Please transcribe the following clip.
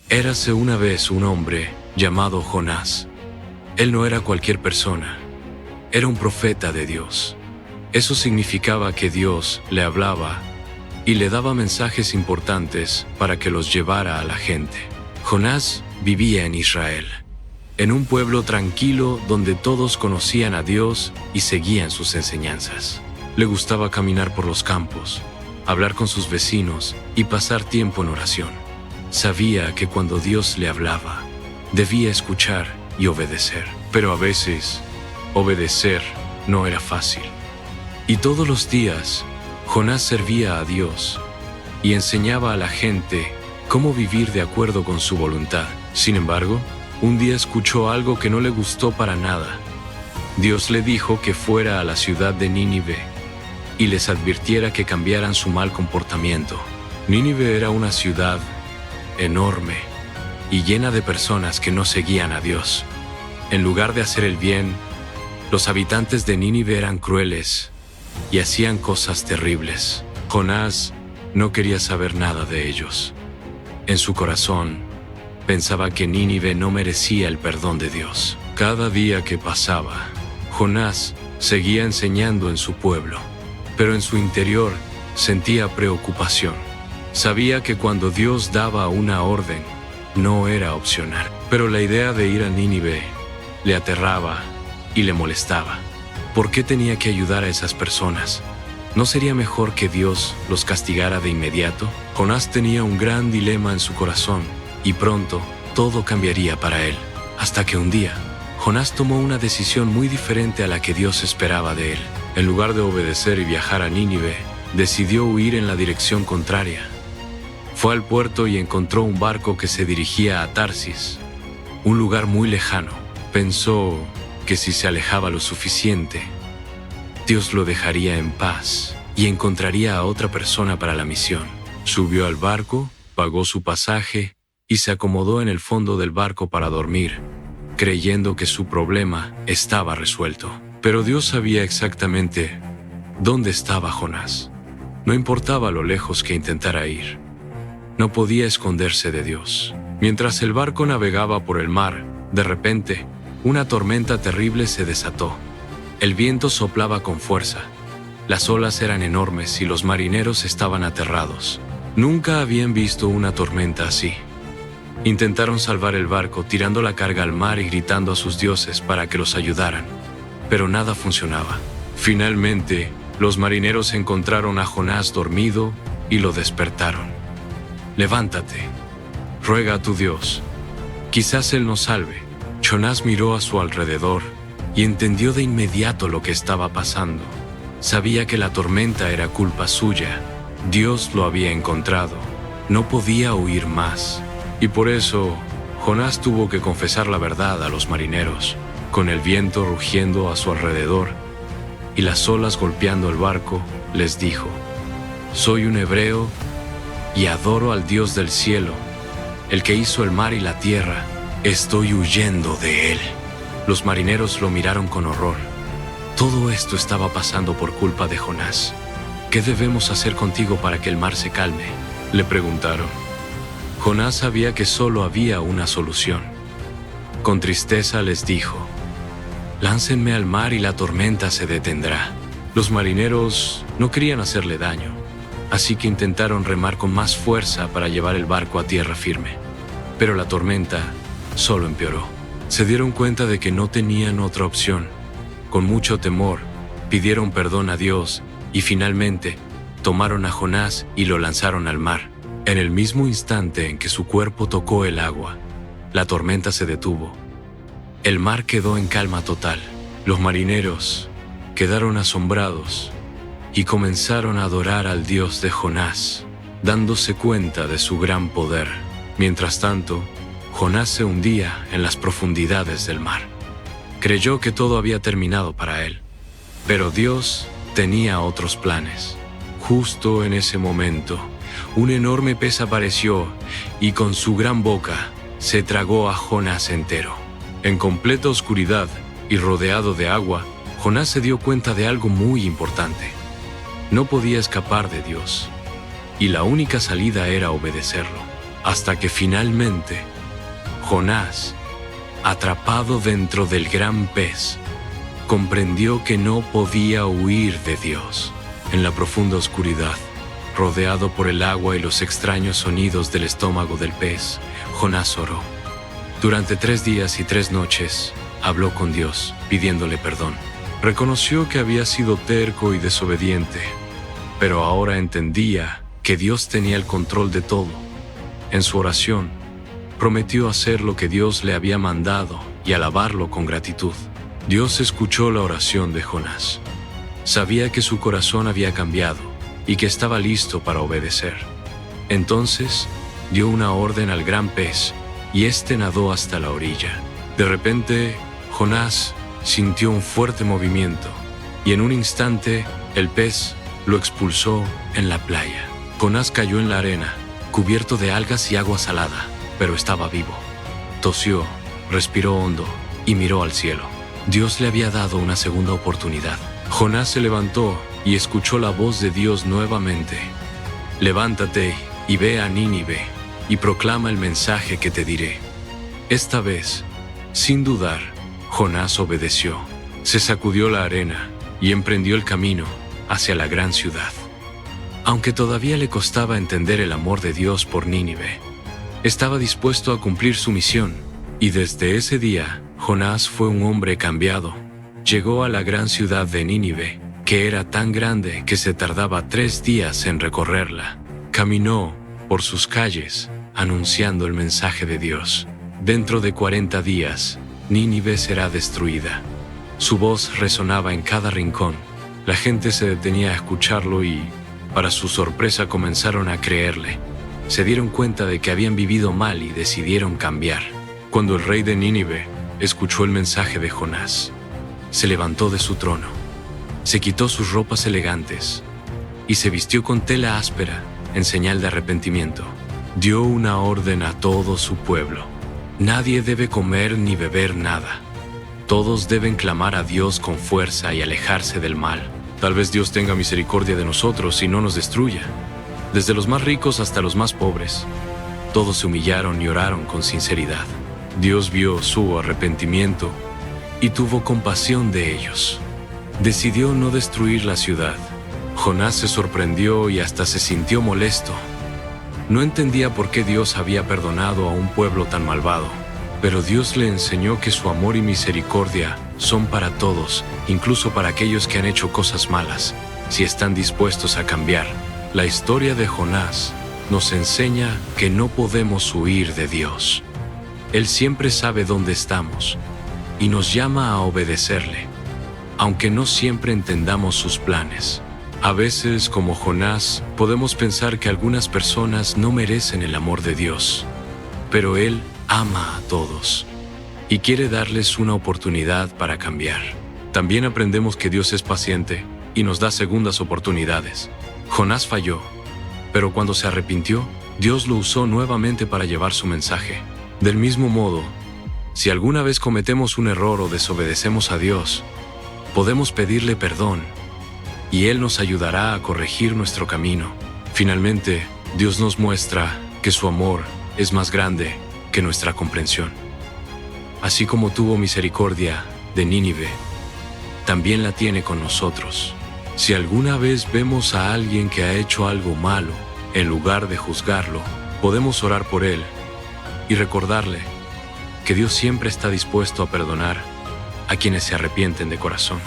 Érase una vez un hombre llamado Jonás. Él no era cualquier persona, era un profeta de Dios. Eso significaba que Dios le hablaba y le daba mensajes importantes para que los llevara a la gente. Jonás vivía en Israel, en un pueblo tranquilo donde todos conocían a Dios y seguían sus enseñanzas. Le gustaba caminar por los campos, hablar con sus vecinos y pasar tiempo en oración. Sabía que cuando Dios le hablaba, debía escuchar y obedecer. Pero a veces, obedecer no era fácil. Y todos los días, Jonás servía a Dios y enseñaba a la gente cómo vivir de acuerdo con su voluntad. Sin embargo, un día escuchó algo que no le gustó para nada. Dios le dijo que fuera a la ciudad de Nínive y les advirtiera que cambiaran su mal comportamiento. Nínive era una ciudad enorme y llena de personas que no seguían a Dios. En lugar de hacer el bien, los habitantes de Nínive eran crueles y hacían cosas terribles. Jonás no quería saber nada de ellos. En su corazón, pensaba que Nínive no merecía el perdón de Dios. Cada día que pasaba, Jonás seguía enseñando en su pueblo, pero en su interior sentía preocupación. Sabía que cuando Dios daba una orden, no era opcional. Pero la idea de ir a Nínive le aterraba y le molestaba. ¿Por qué tenía que ayudar a esas personas? ¿No sería mejor que Dios los castigara de inmediato? Jonás tenía un gran dilema en su corazón y pronto todo cambiaría para él. Hasta que un día, Jonás tomó una decisión muy diferente a la que Dios esperaba de él. En lugar de obedecer y viajar a Nínive, decidió huir en la dirección contraria. Fue al puerto y encontró un barco que se dirigía a Tarsis, un lugar muy lejano. Pensó que si se alejaba lo suficiente, Dios lo dejaría en paz y encontraría a otra persona para la misión. Subió al barco, pagó su pasaje y se acomodó en el fondo del barco para dormir, creyendo que su problema estaba resuelto. Pero Dios sabía exactamente dónde estaba Jonás. No importaba lo lejos que intentara ir, no podía esconderse de Dios. Mientras el barco navegaba por el mar, de repente, una tormenta terrible se desató. El viento soplaba con fuerza. Las olas eran enormes y los marineros estaban aterrados. Nunca habían visto una tormenta así. Intentaron salvar el barco tirando la carga al mar y gritando a sus dioses para que los ayudaran, pero nada funcionaba. Finalmente, los marineros encontraron a Jonás dormido y lo despertaron. «Levántate, ruega a tu Dios, quizás Él nos salve». Jonás miró a su alrededor y entendió de inmediato lo que estaba pasando. Sabía que la tormenta era culpa suya. Dios lo había encontrado. No podía huir más. Y por eso, Jonás tuvo que confesar la verdad a los marineros. Con el viento rugiendo a su alrededor y las olas golpeando el barco, les dijo: «Soy un hebreo y adoro al Dios del cielo, el que hizo el mar y la tierra. Estoy huyendo de él». Los marineros lo miraron con horror. Todo esto estaba pasando por culpa de Jonás. «¿Qué debemos hacer contigo para que el mar se calme?», le preguntaron. Jonás sabía que solo había una solución. Con tristeza les dijo: «Láncenme al mar y la tormenta se detendrá». Los marineros no querían hacerle daño, así que intentaron remar con más fuerza para llevar el barco a tierra firme. Pero la tormenta solo empeoró. Se dieron cuenta de que no tenían otra opción. Con mucho temor, pidieron perdón a Dios y finalmente tomaron a Jonás y lo lanzaron al mar. En el mismo instante en que su cuerpo tocó el agua, la tormenta se detuvo. El mar quedó en calma total. Los marineros quedaron asombrados y comenzaron a adorar al Dios de Jonás, dándose cuenta de su gran poder. Mientras tanto, Jonás se hundía en las profundidades del mar. Creyó que todo había terminado para él, pero Dios tenía otros planes. Justo en ese momento, un enorme pez apareció y con su gran boca se tragó a Jonás entero. En completa oscuridad y rodeado de agua, Jonás se dio cuenta de algo muy importante. No podía escapar de Dios, y la única salida era obedecerlo. hasta que finalmente Jonás, atrapado dentro del gran pez, comprendió que no podía huir de Dios. En la profunda oscuridad, rodeado por el agua y los extraños sonidos del estómago del pez, Jonás oró. Durante 3 días y 3 noches, habló con Dios, pidiéndole perdón. Reconoció que había sido terco y desobediente, pero ahora entendía que Dios tenía el control de todo. En su oración, prometió hacer lo que Dios le había mandado y alabarlo con gratitud. Dios escuchó la oración de Jonás. Sabía que su corazón había cambiado y que estaba listo para obedecer. Entonces, dio una orden al gran pez y éste nadó hasta la orilla. De repente, Jonás sintió un fuerte movimiento y en un instante el pez lo expulsó en la playa. Jonás cayó en la arena, cubierto de algas y agua salada, pero estaba vivo. Tosió, respiró hondo y miró al cielo. Dios le había dado una segunda oportunidad. Jonás se levantó y escuchó la voz de Dios nuevamente. Levántate y ve a Nínive y proclama el mensaje que te diré. Esta vez, sin dudar, Jonás obedeció. Se sacudió la arena y emprendió el camino hacia la gran ciudad. Aunque todavía le costaba entender el amor de Dios por Nínive, estaba dispuesto a cumplir su misión, y desde ese día, Jonás fue un hombre cambiado. Llegó a la gran ciudad de Nínive, que era tan grande que se tardaba 3 días en recorrerla. Caminó por sus calles, anunciando el mensaje de Dios. Dentro de 40 días, Nínive será destruida. Su voz resonaba en cada rincón. La gente se detenía a escucharlo y, para su sorpresa, comenzaron a creerle. Se dieron cuenta de que habían vivido mal y decidieron cambiar. Cuando el rey de Nínive escuchó el mensaje de Jonás, se levantó de su trono, se quitó sus ropas elegantes y se vistió con tela áspera en señal de arrepentimiento. Dio una orden a todo su pueblo. Nadie debe comer ni beber nada. Todos deben clamar a Dios con fuerza y alejarse del mal. Tal vez Dios tenga misericordia de nosotros y no nos destruya. Desde los más ricos hasta los más pobres, todos se humillaron y oraron con sinceridad. Dios vio su arrepentimiento y tuvo compasión de ellos. Decidió no destruir la ciudad. Jonás se sorprendió y hasta se sintió molesto. No entendía por qué Dios había perdonado a un pueblo tan malvado, pero Dios le enseñó que su amor y misericordia son para todos, incluso para aquellos que han hecho cosas malas, si están dispuestos a cambiar. La historia de Jonás nos enseña que no podemos huir de Dios. Él siempre sabe dónde estamos y nos llama a obedecerle, aunque no siempre entendamos sus planes. A veces, como Jonás, podemos pensar que algunas personas no merecen el amor de Dios, pero Él ama a todos y quiere darles una oportunidad para cambiar. También aprendemos que Dios es paciente y nos da segundas oportunidades. Jonás falló, pero cuando se arrepintió, Dios lo usó nuevamente para llevar su mensaje. Del mismo modo, si alguna vez cometemos un error o desobedecemos a Dios, podemos pedirle perdón y Él nos ayudará a corregir nuestro camino. Finalmente, Dios nos muestra que su amor es más grande que nuestra comprensión. Así como tuvo misericordia de Nínive, también la tiene con nosotros. Si alguna vez vemos a alguien que ha hecho algo malo, en lugar de juzgarlo, podemos orar por él y recordarle que Dios siempre está dispuesto a perdonar a quienes se arrepienten de corazón.